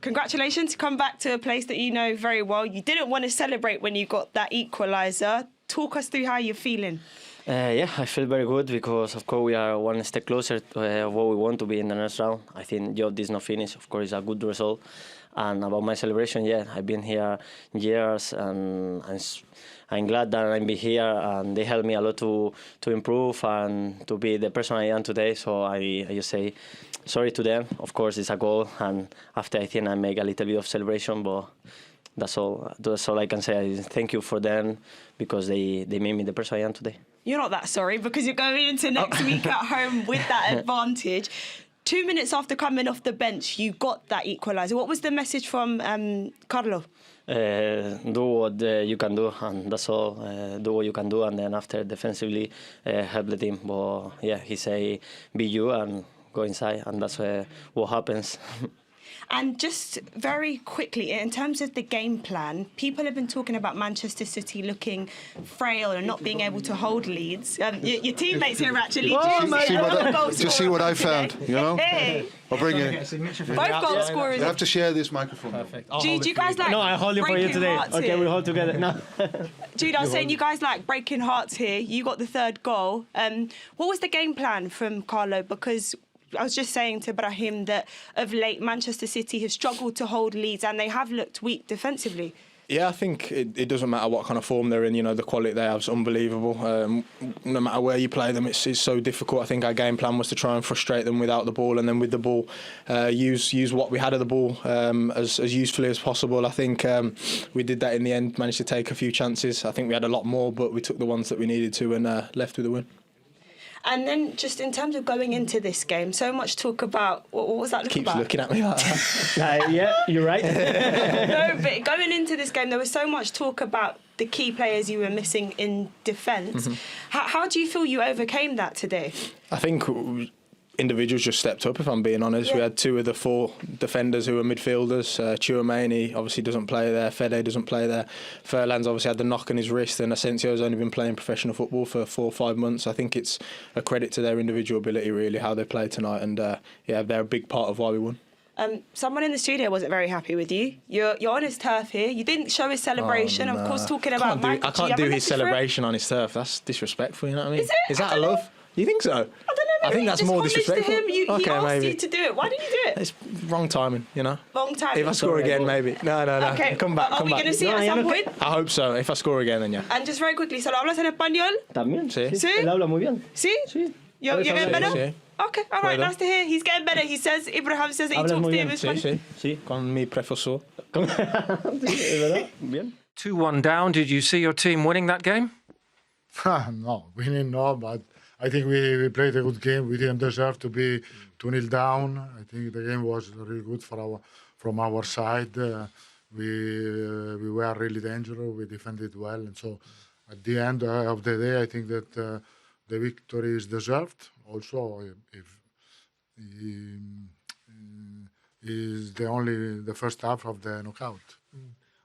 congratulations to come back to a place that you know very well. You didn't want to celebrate when you got that equaliser. Talk us through how you're feeling. Yeah, I feel very good because, of course, we are one step closer to what we want to be in the next round. I think job is not finished. Of course, it's a good result. And about my celebration, yeah, I've been here years, and I'm glad that I'm here, and they helped me a lot to improve and to be the person I am today. So I just say sorry to them. Of course, it's a goal, and after I think I make a little bit of celebration, but that's all. That's all I can say. Thank you for them because they made me the person I am today. You're not that sorry because you're going into next week at home with that advantage. 2 minutes after coming off the bench, you got that equaliser. What was the message from Carlo? Do what you can do, and that's all. Do what you can do, and then after defensively help the team. But yeah, he say be you and go inside, and that's what happens. And just very quickly, in terms of the game plan, people have been talking about Manchester City looking frail and not being able to hold leads. Your teammates here actually just see what I found, you know? Hey. I'll bring it. Both goal scorers. You have to share this microphone. Perfect. Jude, you guys like No, I hold it for you today. Okay, we hold together. No. Jude, I was saying you guys like breaking hearts here. You got the third goal. What was the game plan from Carlo? Because I was just saying to Brahim that of late Manchester City have struggled to hold leads and they have looked weak defensively. Yeah, I think it doesn't matter what kind of form they're in. You know, the quality they have is unbelievable. No matter where you play them, it's so difficult. I think our game plan was to try and frustrate them without the ball, and then with the ball, use what we had of the ball as usefully as possible. I think we did that in the end. Managed to take a few chances. I think we had a lot more, but we took the ones that we needed to and left with a win. And then just in terms of going into this game, so much talk about, what was that look about? Keeps looking at me like that. Yeah, you're right. No, but going into this game, there was so much talk about the key players you were missing in defence. Mm-hmm. How do you feel you overcame that today? I think individuals just stepped up, if I'm being honest. Yeah. We had 2 of the 4 defenders who were midfielders. Tchouaméni obviously doesn't play there. Fede doesn't play there. Furlan's obviously had the knock on his wrist, and Asensio's only been playing professional football for 4 or 5 months. I think it's a credit to their individual ability, really, how they played tonight. And yeah, they're a big part of why we won. Someone in the studio wasn't very happy with you. You're on his turf here. You didn't show his celebration. Oh, no. Of course, talking about I can't do his celebration on his turf. That's disrespectful, you know what I mean? Is that a love? Know. You think so? I don't know. I think that's more disrespectful. To him. He asked maybe. you to do it. Why did you do it? It's wrong timing, you know. Wrong timing. If I score again, maybe. No. Okay. Come back. Are we going to see it at some point? I hope so. If I score again, then yeah. And just very quickly, ¿so lo hablas en español? También. Sí. Él habla muy bien. Sí? Sí. You're getting better? Sí. Okay, all right, nice to hear. He's getting better. He says, Ibrahim says that he talks to him in Spanish. Sí, con mi profesor. ¿Es verdad? Bien. 2-1 down. Did you see your team winning that game? No, winning no, but I think we played a good game. We didn't deserve to be 2-0 down. I think the game was really good from our side. We were really dangerous. We defended well, and so at the end of the day, I think that the victory is deserved. Also, if is the first half of the knockout.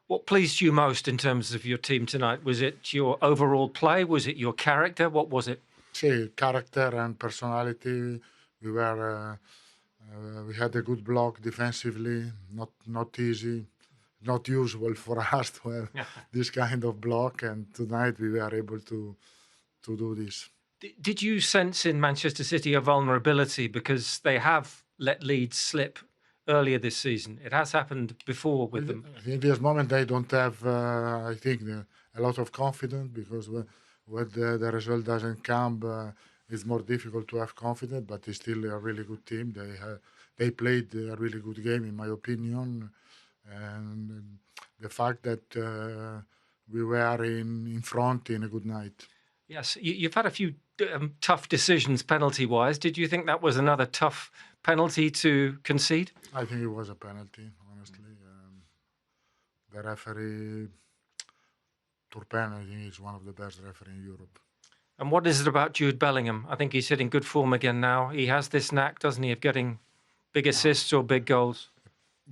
What pleased you most in terms of your team tonight? Was it your overall play? Was it your character? What was it? See, character and personality. We had a good block defensively. Not easy, not usual for us to have this kind of block. And tonight we were able to do this. Did you sense in Manchester City a vulnerability because they have let leads slip earlier this season? It has happened before with them. In this moment, they don't have, I think, a lot of confidence because when the result doesn't come, it's more difficult to have confidence. But it's still a really good team. They played a really good game, in my opinion, and the fact that we were in front in a good night. Yes, you've had a few tough decisions penalty-wise. Did you think that was another tough penalty to concede? I think it was a penalty, honestly. The referee, Turpin, I think he's one of the best referees in Europe. And what is it about Jude Bellingham? I think he's hitting good form again now. He has this knack, doesn't he, of getting big assists or big goals?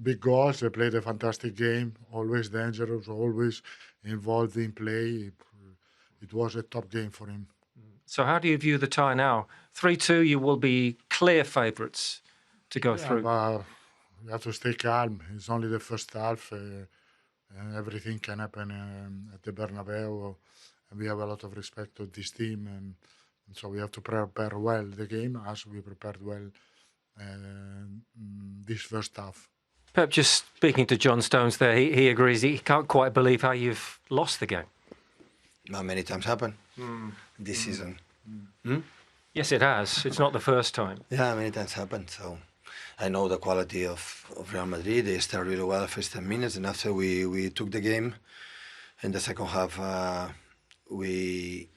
Big goals. They played a fantastic game, always dangerous, always involved in play. It was a top game for him. So how do you view the tie now? 3-2, you will be clear favourites to go through. you have to stay calm. It's only the first half. Everything can happen at the Bernabeu. And we have a lot of respect to this team. And so we have to prepare well the game as we prepared well this first half. Pep, just speaking to John Stones there, he agrees he can't quite believe how you've lost the game. Not many times happen this season. Yes, it has. It's not the first time. Yeah, many times happened. So I know the quality of Real Madrid. They started really well the first 10 minutes, and after we took the game, in the second half we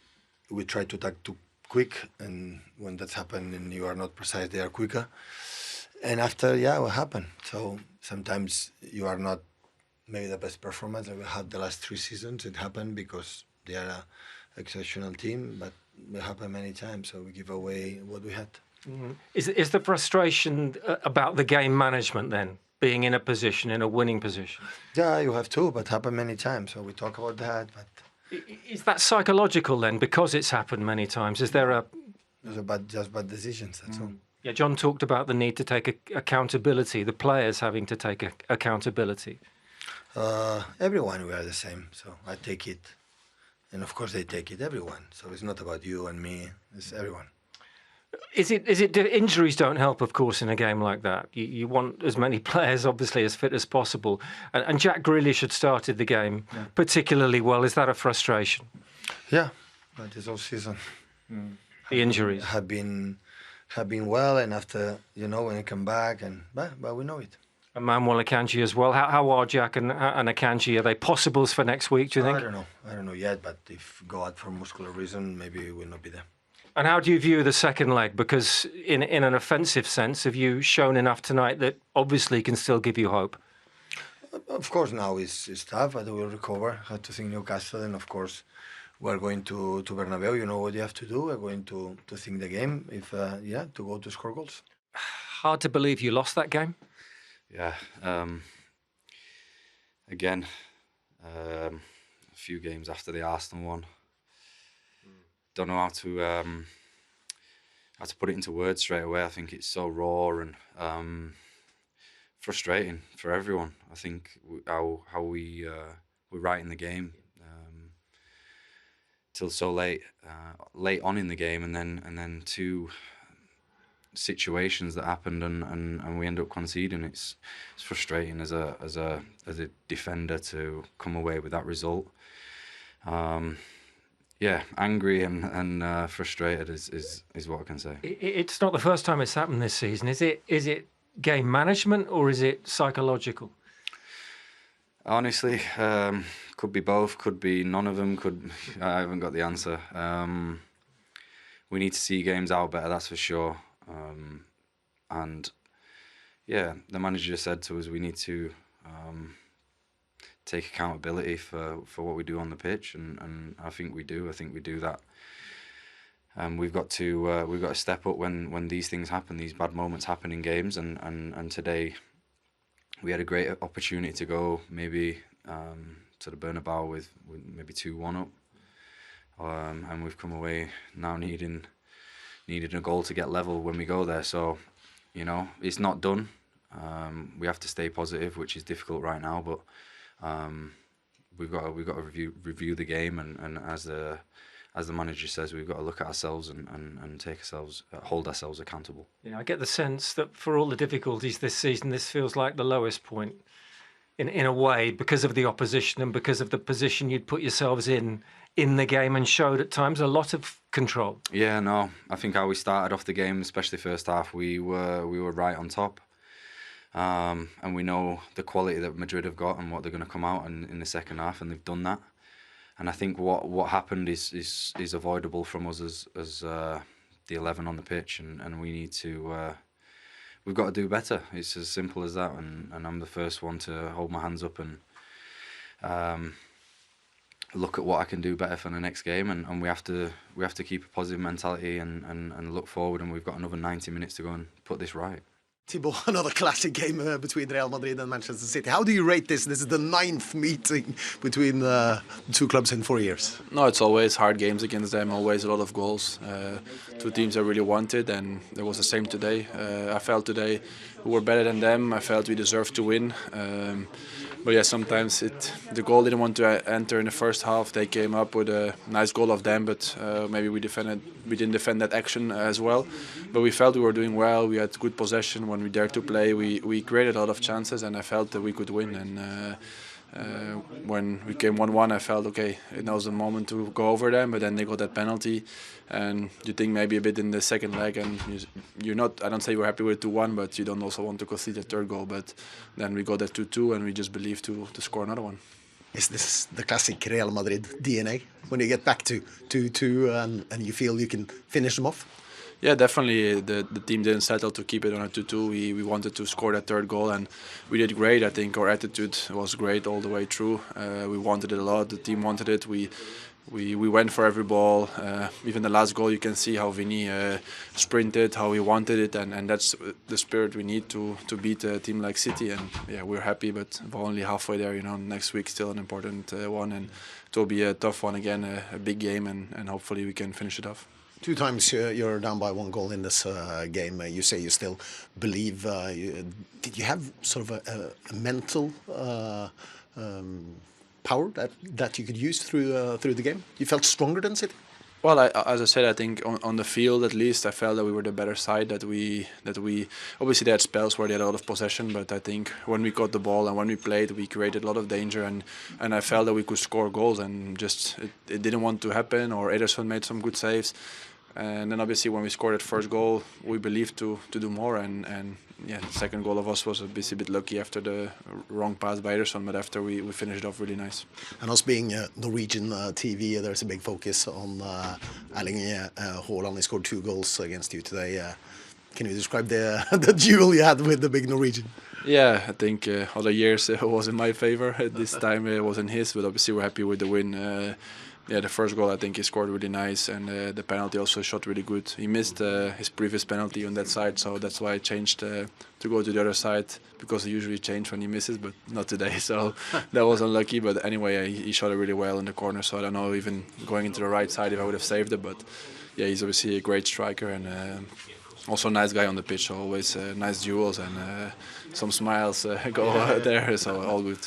tried to attack too quick, and when that's happened and you are not precise, they are quicker. And after, what happened? So sometimes you are not maybe the best performance that we had the last 3 seasons. It happened because they are an exceptional team, but it happened many times, so we give away what we had. Is the frustration about the game management then, being in a winning position? Yeah, you have to, but happened many times, so we talk about that. But is that psychological then, because it's happened many times? Is there just bad decisions, that's all. Yeah, John talked about the need to take accountability, the players having to take accountability. Everyone, we are the same, so I take it. And of course they take it, everyone. So it's not about you and me, it's everyone. Is it injuries don't help, of course, in a game like that? You want as many players, obviously, as fit as possible. And Jack Grealish had started the game particularly well. Is that a frustration? Yeah, but this whole season. The injuries have been well, and after, when you come back, but we know it. And Manuel Akanji as well. How are Jack and Akanji? Are they possibles for next week, do you think? I don't know yet, but if go out for muscular reason, maybe we will not be there. And how do you view the second leg? Because in an offensive sense, have you shown enough tonight that obviously can still give you hope? Of course, now it's tough, but we'll recover. Had to think Newcastle, and of course, we're going to Bernabeu. You know what you have to do. We're going to think the game, to go to score goals. Hard to believe you lost that game. Yeah. Again, a few games after the Arsenal one. Don't know how to put it into words straight away. I think it's so raw and frustrating for everyone. I think how we're right in the game till so late on in the game, and then 2 situations that happened and we end up conceding. It's frustrating as a defender to come away with that result. Angry and frustrated is what I can say. It's not the first time it's happened this season. Is it game management or is it psychological? Honestly, could be both. Could be none of them. I haven't got the answer. We need to see games out better, that's for sure. The manager said to us we need to take accountability for what we do on the pitch, and I think we do. I think we do that. We've got to step up when these things happen, these bad moments happen in games, and today we had a great opportunity to go maybe to the Bernabeu with maybe 2-1 up, and we've come away now needing a goal to get level when we go there. So, it's not done. We have to stay positive, which is difficult right now, but we've got to review the game, and as the manager says, we've got to look at ourselves and hold ourselves accountable. Yeah, I get the sense that for all the difficulties this season, this feels like the lowest point in a way, because of the opposition and because of the position you'd put yourselves in the game, and showed at times a lot of control. Yeah, no, I think how we started off the game, especially first half, we were right on top. And we know the quality that Madrid have got and what they're going to come out in the second half, and they've done that. And I think what happened is avoidable from us as the 11 on the pitch, and we need to we've got to do better. It's as simple as that, and I'm the first one to hold my hands up and look at what I can do better for the next game, and we have to keep a positive mentality and look forward, and we've got another 90 minutes to go and put this right. Thibaut, another classic game between Real Madrid and Manchester City. How do you rate this? This is the 9th meeting between the 2 clubs in 4 years. No, it's always hard games against them, always a lot of goals. 2 teams I really wanted, and it was the same today. I felt today were better than them. I felt we deserved to win. But yeah, sometimes the goal didn't want to enter in the first half. They came up with a nice goal of them, but maybe we didn't defend that action as well. But we felt we were doing well. We had good possession when we dared to play. We created a lot of chances, and I felt that we could win. And when we came 1-1, I felt okay. It was the moment to go over them, but then they got that penalty, and you think maybe a bit in the second leg, and you're not. I don't say we're happy with 2-1, but you don't also want to concede a third goal. But then we got that 2-2, and we just believed to score another one. Is this the classic Real Madrid DNA when you get back to 2-2 and you feel you can finish them off? Yeah, definitely. The team didn't settle to keep it on a 2-2. We wanted to score that third goal, and we did great. I think our attitude was great all the way through. We wanted it a lot. The team wanted it. We went for every ball. Even the last goal, you can see how Vini sprinted, how he wanted it, and that's the spirit we need to beat a team like City. And yeah, we're happy, but we're only halfway there. You know, next week still an important one, and it will be a tough one again, a big game, and hopefully we can finish it off. 2 times you're down by 1 goal in this game. You say you still believe. Did you have sort of a mental power that you could use through the game? You felt stronger than City? Well, as I said, I think on the field at least, I felt that we were the better side. That we obviously they had spells where they had a lot of possession, but I think when we got the ball and when we played, we created a lot of danger, and I felt that we could score goals, and just it didn't want to happen. Or Ederson made some good saves. And then obviously when we scored that first goal, we believed to do more. And yeah, the second goal of us was a bit lucky after the wrong pass by Ederson, but after we finished it off really nice. And us being Norwegian TV, there's a big focus on Erling Haaland. He scored 2 goals against you today. Can you describe the duel you had with the big Norwegian? Yeah, I think other years it was in my favor. This time it was in his, but obviously we're happy with the win. Yeah, the first goal I think he scored really nice, and the penalty also shot really good. He missed his previous penalty on that side, so that's why I changed to go to the other side, because he usually changes when he misses, but not today, so that was unlucky. But anyway, he shot it really well in the corner, so I don't know even going into the right side if I would have saved it. But yeah, he's obviously a great striker, and also a nice guy on the pitch, so always nice duels, and some smiles go there, so all good.